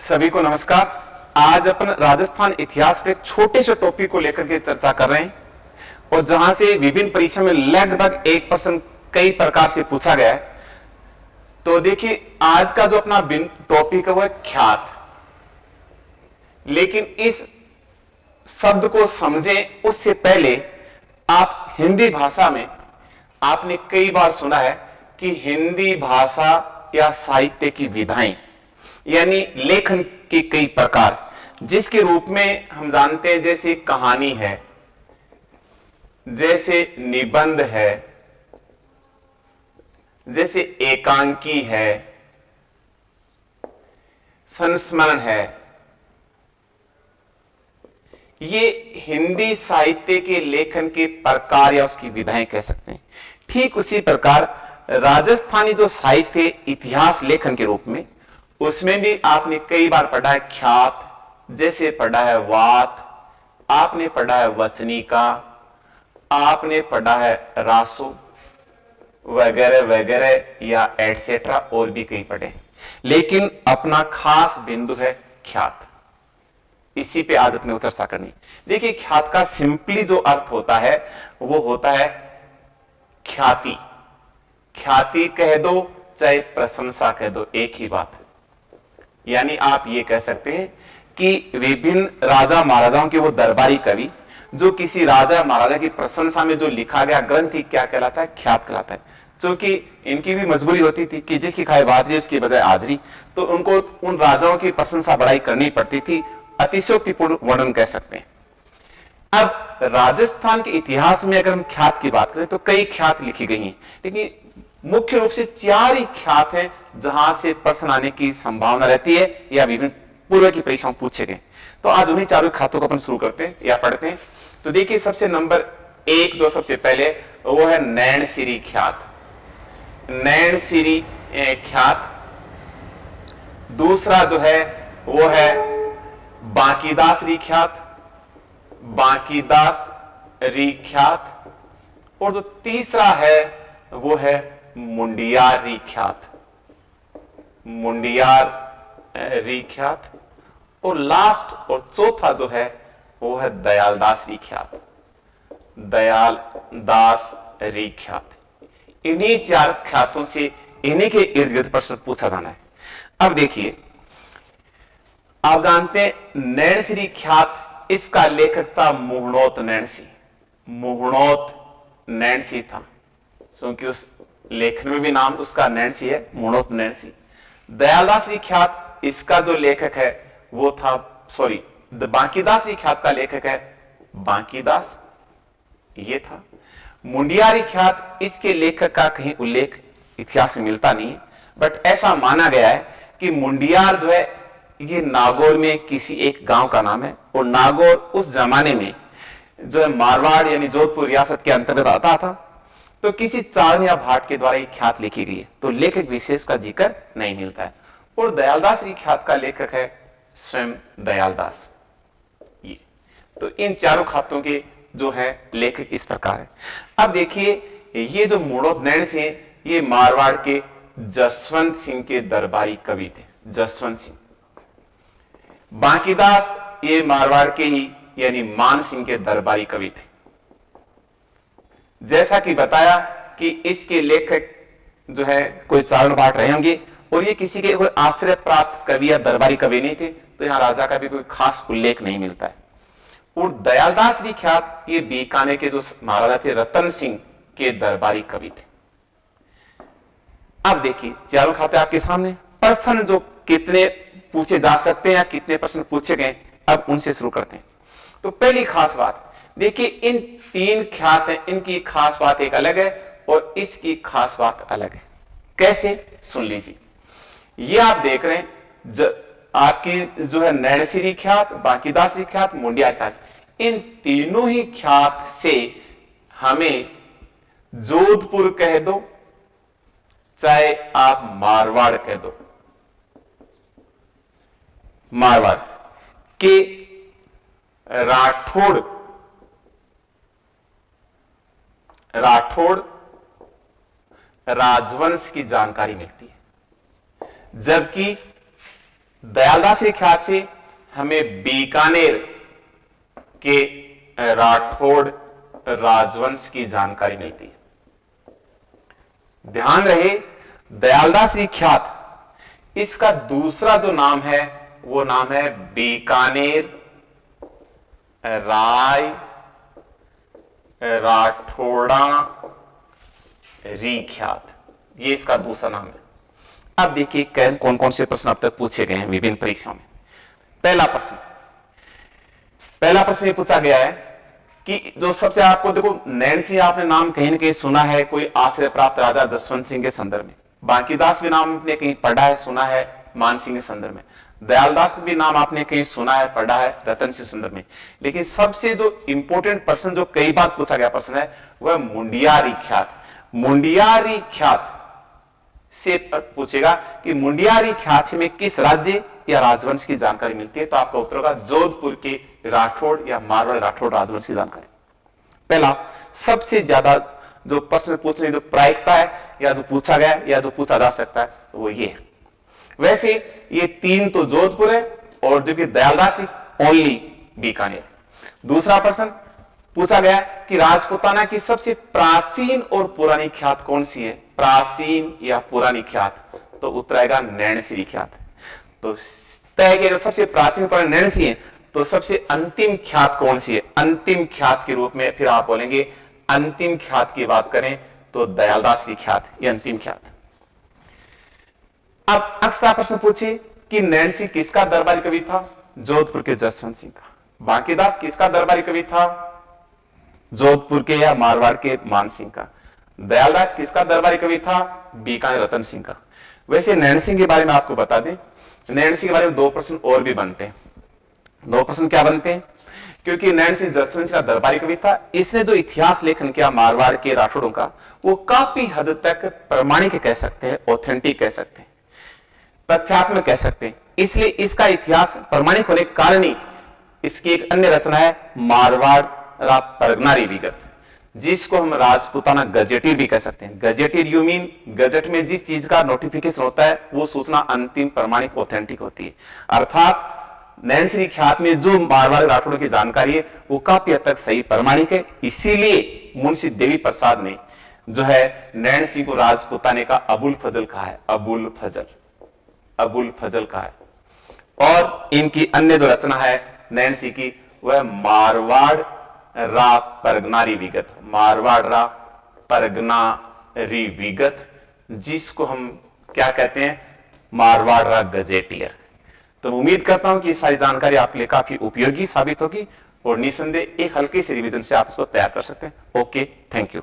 सभी को नमस्कार। आज अपन राजस्थान इतिहास के एक छोटे से टॉपिक को लेकर के चर्चा कर रहे हैं और जहां से विभिन्न परीक्षा में लगभग 1% कई प्रकार से पूछा गया है। तो देखिए, आज का जो अपना टॉपिक है वो है ख्यात। लेकिन इस शब्द को समझें उससे पहले आप हिंदी भाषा में आपने कई बार सुना है कि हिंदी भाषा या साहित्य की विधाएं यानी लेखन के कई प्रकार, जिसके रूप में हम जानते हैं जैसे कहानी है, जैसे निबंध है, जैसे एकांकी है, संस्मरण है। ये हिंदी साहित्य के लेखन के प्रकार या उसकी विधाएं कह सकते हैं। ठीक उसी प्रकार राजस्थानी जो साहित्य इतिहास लेखन के रूप में, उसमें भी आपने कई बार पढ़ा है ख्यात, जैसे पढ़ा है वात, आपने पढ़ा है वचनिका, आपने पढ़ा है रासो वगैरह वगैरह या एटसेट्रा, और भी कई पढ़े। लेकिन अपना खास बिंदु है ख्यात। इसी पे आज अपने चर्चा करनी। देखिए, ख्यात का सिंपली जो अर्थ होता है वो होता है ख्याति। ख्याति कह दो चाहे प्रशंसा कह दो, एक ही बात है। यानी आप ये कह सकते हैं कि विभिन्न राजा महाराजाओं के वो दरबारी कवि जो किसी राजा महाराजा की प्रशंसा में जो लिखा गया ग्रंथ ही क्या कहलाता है? ख्यात कहलाता है। क्योंकि इनकी भी मजबूरी होती थी कि जिसकी खाए बाजरी उसकी बजाय हाजरी, तो उनको उन राजाओं की प्रशंसा बढ़ाई करनी पड़ती थी। अतिशयोक्तिपूर्ण वर्णन कह सकते हैं। अब राजस्थान के इतिहास में अगर हम ख्यात की बात करें तो कई ख्यात लिखी गई हैं, लेकिन मुख्य रूप से 4 ही ख्यात हैं जहां से प्रश्न आने की संभावना रहती है या विभिन्न पूर्व की परीक्षाओं पूछे गए। तो आज उन्हीं 4 ख्यातों को अपन शुरू करते हैं या पढ़ते हैं। तो देखिए, सबसे नंबर 1 जो सबसे पहले वो है नैनसिरी ख्यात। नैनसिरी ख्यात। दूसरा जो है वो है बांकीदास री ख्यात, बांकीदास री ख्यात। और जो तीसरा है वो है मुंडियार री ख्यात, मुंडियार री ख्यात। और लास्ट और चौथा जो है वो है दयालदास री ख्यात, दयालदास री ख्यात। इन्हीं 4 ख्यातों से इन्हीं के इर्द गिर्द प्रश्न पूछा जाना है। अब देखिए, आप जानते हैं नैनसिरी ख्यात, इसका लेखक था मुहणोत नैनसी। मुहणोत नैनसी था, क्योंकि उस लेखन में भी नाम उसका नैनसी है, मुहणोत नैनसी। दयालदास री ख्यात, इसका जो लेखक है वो था, सॉरी, बांकीदास री ख्यात का लेखक है बांकीदास, ये था। मुंडियारी ख्यात, इसके लेखक का कहीं उल्लेख इतिहास में मिलता नहीं है, बट ऐसा माना गया है कि मुंडियार जो है ये नागौर में किसी एक गांव का नाम है। और नागौर उस जमाने में जो है मारवाड़ यानी जोधपुर रियासत के अंतर्गत आता था। तो किसी चारण या भाट के द्वारा ये ख्यात लिखी गई है, तो लेखक विशेष का जिक्र नहीं मिलता है। और दयालदास री ख्यात का लेखक है स्वयं दयालदास। ये तो इन 4 ख्यातों के जो है लेखक इस प्रकार है। अब देखिए, ये जो मुहणोत नैनसी है ये मारवाड़ के जसवंत सिंह के दरबारी कवि थे, जसवंत सिंह। बांकीदास ये मारवाड़ के ही यानी मान सिंह के दरबारी कवि थे। जैसा कि बताया कि इसके लेखक जो है कोई चारण भाट रहे होंगे और ये किसी के कोई आश्रय प्राप्त कवि या दरबारी कवि नहीं थे, तो यहां राजा का भी कोई खास उल्लेख नहीं मिलता है। और दयालदास री ख्यात, ये बीकानेर के जो महाराजा थे रतन सिंह के दरबारी कवि थे। अब देखिए, 4 ख्यातें आपके सामने। प्रश्न जो कितने पूछे जा सकते हैं या कितने प्रश्न पूछे गए, अब उनसे शुरू करते हैं। तो पहली खास बात देखिए, इन 3 ख्यात हैं, इनकी खास बात एक अलग है और इसकी खास बात अलग है। कैसे? सुन लीजिए। ये आप देख रहे हैं आपकी जो है नैनसिरी ख्यात, बांकीदास री ख्यात, मुंडिया ख्यात, इन तीनों ही ख्यात से हमें जोधपुर कह दो चाहे आप मारवाड़ कह दो, मारवाड़ के राठौड़ राजवंश की जानकारी मिलती है। जबकि दयालदास के ख्यात से हमें बीकानेर के राठौड़ राजवंश की जानकारी मिलती है। ध्यान रहे, दयालदास की ख्यात, इसका दूसरा जो नाम है वो नाम है बीकानेर राय राठौड़ा ख्यात, ये इसका दूसरा नाम है। अब देखिए कौन कौन से प्रश्न अब तक पूछे गए हैं विभिन्न परीक्षाओं में। पहला प्रश्न ये पूछा गया है कि जो सबसे, आपको देखो नैणसी आपने नाम कहीं ना कहीं सुना है, कोई आश्रय प्राप्त राजा जसवंत सिंह के संदर्भ में। बांकीदास भी नाम आपने कहीं पढ़ा है, सुना है मान सिंह के संदर्भ में। दयालदास भी नाम आपने कहीं सुना है, पढ़ा है रतन सिंह संदर्भ में। लेकिन सबसे जो इंपॉर्टेंट प्रश्न जो कई बार पूछा गया प्रश्न है वह मुंडियारी ख्यात। मुंडियारी ख्यात से पूछेगा कि मुंडियारी ख्यात से में किस राज्य या राजवंश की जानकारी मिलती है, तो आपका उत्तर होगा जोधपुर के राठौड़ या मारवाड़ राठौड़ राजवंश की जानकारी। पहला सबसे ज्यादा जो प्रश्न पूछने जो प्रायिकता है या जो पूछा गया या जो पूछा जा सकता है तो वो ये है। वैसे ये 3 तो जोधपुर है और जो कि दयालदास ओनली बीकानेर। दूसरा प्रश्न पूछा गया कि राजपूताना की सबसे प्राचीन और पुरानी ख्यात कौन सी है, प्राचीन या पुरानी ख्यात, तो उत्तर आएगा नैणसी ख्यात। तो तय किया सबसे प्राचीन पुरानी नैणसी है, तो सबसे अंतिम ख्यात कौन सी है, अंतिम ख्यात के रूप में फिर आप बोलेंगे अंतिम ख्यात की बात करें तो दयालदास की ख्यात, ये अंतिम ख्यात। अब अगला प्रश्न पूछे कि नैणसी किसका दरबारी कवि था, जोधपुर के जसवंत सिंह का। बांकीदास किसका दरबारी कवि था, जोधपुर के या मारवाड़ के मान सिंह का। दयालदास किसका दरबारी कवि था, बीकानेर रतन सिंह का। वैसे नैणसी के बारे में आपको बता दें, नैणसी के बारे में 2 प्रश्न और भी बनते हैं। 2 प्रश्न क्या बनते हैं, क्योंकि नैणसी जसवंत का दरबारी कवि था, इसने जो इतिहास लेखन किया मारवाड़ के राठौड़ों का वो काफी हद तक प्रमाणिक कह सकते हैं, ऑथेंटिक कह सकते हैं, तथ्यात्मक कह सकते हैं। इसलिए इसका इतिहास प्रमाणिक होने के कारण ही इसकी एक अन्य रचना है मारवाड़ परगनारी विगत, जिसको हम राजपूताना गजेटियर भी कह सकते हैं। गजेटियर यू मीन गजट में जिस चीज का नोटिफिकेशन होता है वो सूचना अंतिम प्रमाणिक ऑथेंटिक होती है। अर्थात नैणसी ख्यात में जो मारवाड़ राठौड़ों की जानकारी है वो काफी हद तक सही प्रमाणिक है। इसीलिए मुंशी देवी प्रसाद ने जो है नैणसी को राजपूताने का अबुल फजल कहा है, अबुल फजल कहा है। और इनकी अन्य जो रचना है नैणसी की वह मारवाड़ रा परगनारी विगत, मारवाड़ रा परगनारी विगत, जिसको हम क्या कहते हैं, मारवाड़ रा गजेटियर। तो उम्मीद करता हूं कि ये सारी जानकारी आपके लिए काफी उपयोगी साबित होगी और निसंदेह एक हल्की सी रिवीजन से आप इसको तैयार कर सकते हैं। Okay, thank you.